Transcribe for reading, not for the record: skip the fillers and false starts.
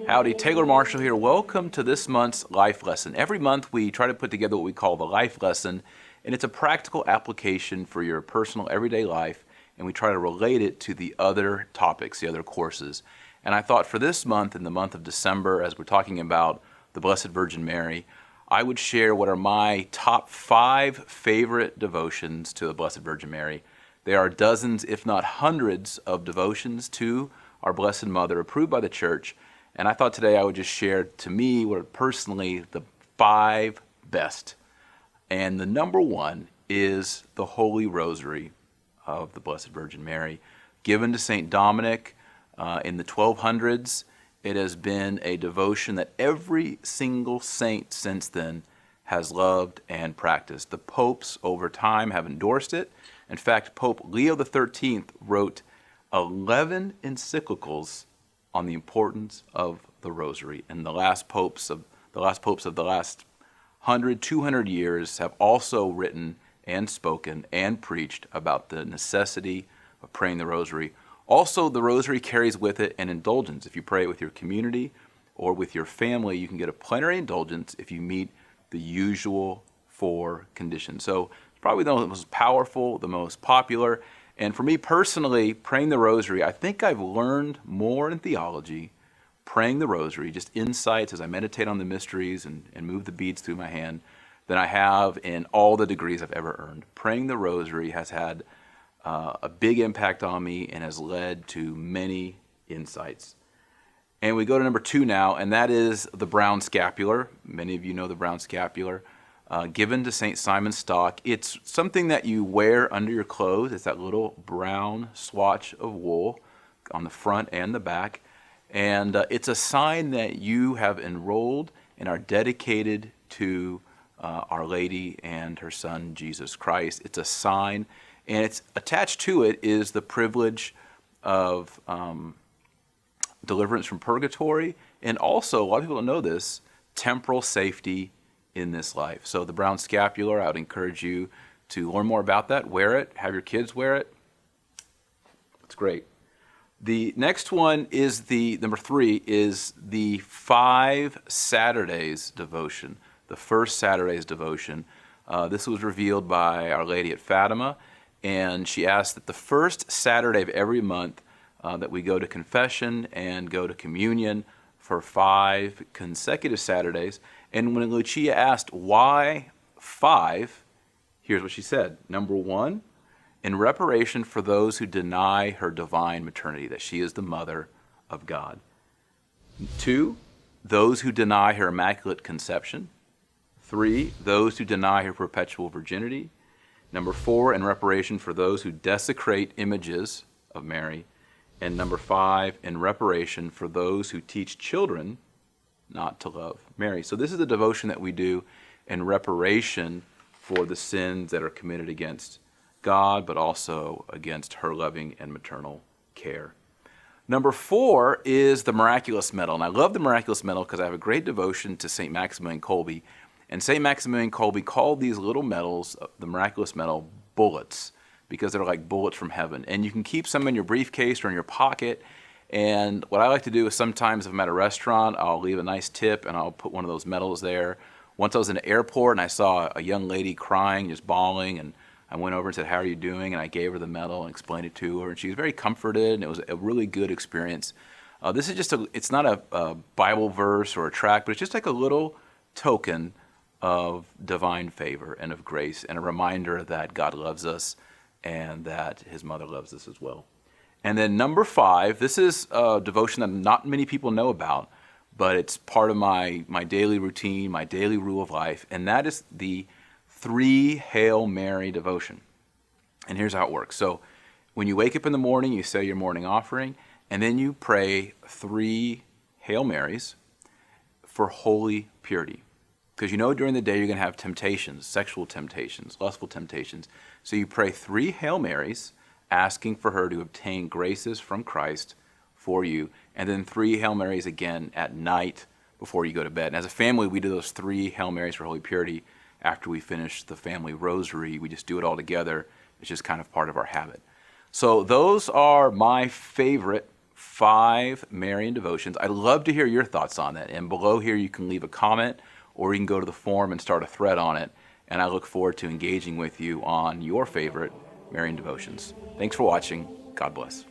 Howdy, Taylor Marshall here. Welcome to this month's Life Lesson. Every month we try to put together what we call the Life Lesson, and it's a practical application for your personal everyday life, and we try to relate it to the other topics, the other courses. And I thought for this month, in the month of December, as we're talking about the Blessed Virgin Mary, I would share what are my top 5 favorite devotions to the Blessed Virgin Mary. There are dozens, if not hundreds, of devotions to our Blessed Mother approved by the Church. And I thought today I would just share, to me, what are personally the 5 best. And the number 1 is the Holy Rosary of the Blessed Virgin Mary, given to St. Dominic in the 1200s. It has been a devotion that every single saint since then has loved and practiced. The popes over time have endorsed it. In fact, Pope Leo XIII wrote 11 encyclicals on the importance of the Rosary. And the last popes of the last 100, 200 years have also written and spoken and preached about the necessity of praying the Rosary. Also, the Rosary carries with it an indulgence. If you pray it with your community or with your family, you can get a plenary indulgence if you meet the usual 4 conditions. So it's probably the most powerful, the most popular. And for me personally, praying the Rosary, I think I've learned more in theology praying the Rosary, just insights as I meditate on the mysteries and move the beads through my hand, than I have in all the degrees I've ever earned. Praying the Rosary has had a big impact on me and has led to many insights. And we go to number 2 now, and that is the brown scapular. Many of you know the brown scapular. Given to St. Simon Stock. It's something that you wear under your clothes. It's that little brown swatch of wool on the front and the back. And it's a sign that you have enrolled and are dedicated to Our Lady and her Son, Jesus Christ. It's a sign, and it's attached to it is the privilege of deliverance from purgatory, and also, a lot of people don't know this, temporal safety in this life. So the brown scapular, I would encourage you to learn more about that. Wear it, have your kids wear it. It's great. The next one is number 3 is the 5 Saturdays devotion. The first Saturday's devotion. This was revealed by Our Lady at Fatima, and she asked that the first Saturday of every month that we go to confession and go to communion for 5 consecutive Saturdays. And when Lucia asked why 5, here's what she said. Number 1, in reparation for those who deny her divine maternity, that she is the mother of God. 2, those who deny her immaculate conception. 3, those who deny her perpetual virginity. Number 4, in reparation for those who desecrate images of Mary. And number 5, in reparation for those who teach children not to love Mary. So this is a devotion that we do in reparation for the sins that are committed against God, but also against her loving and maternal care. Number 4 is the Miraculous Medal. And I love the Miraculous Medal because I have a great devotion to St. Maximilian Kolbe. And St. Maximilian Kolbe called these little medals, the Miraculous Medal, bullets, because they're like bullets from heaven. And you can keep some in your briefcase or in your pocket. And what I like to do is sometimes if I'm at a restaurant, I'll leave a nice tip and I'll put one of those medals there. Once I was in an airport and I saw a young lady crying, just bawling, and I went over and said, "How are you doing?" And I gave her the medal and explained it to her, and she was very comforted, and it was a really good experience. This is just it's not a Bible verse or a tract, but it's just like a little token of divine favor and of grace, and a reminder that God loves us and that his mother loves us as well. And then number 5, this is a devotion that not many people know about, but it's part of my daily routine, my daily rule of life, and that is the 3 Hail Mary devotion. And here's how it works. So when you wake up in the morning, you say your morning offering, and then you pray 3 Hail Marys for holy purity. Because you know during the day you're going to have temptations, sexual temptations, lustful temptations. So you pray 3 Hail Marys, asking for her to obtain graces from Christ for you. And then 3 Hail Marys again at night before you go to bed. And as a family, we do those 3 Hail Marys for Holy Purity after we finish the family rosary. We just do it all together. It's just kind of part of our habit. So those are my favorite 5 Marian devotions. I'd love to hear your thoughts on that. And below here, you can leave a comment, or you can go to the forum and start a thread on it. And I look forward to engaging with you on your favorite Marian devotions. Thanks for watching. God bless.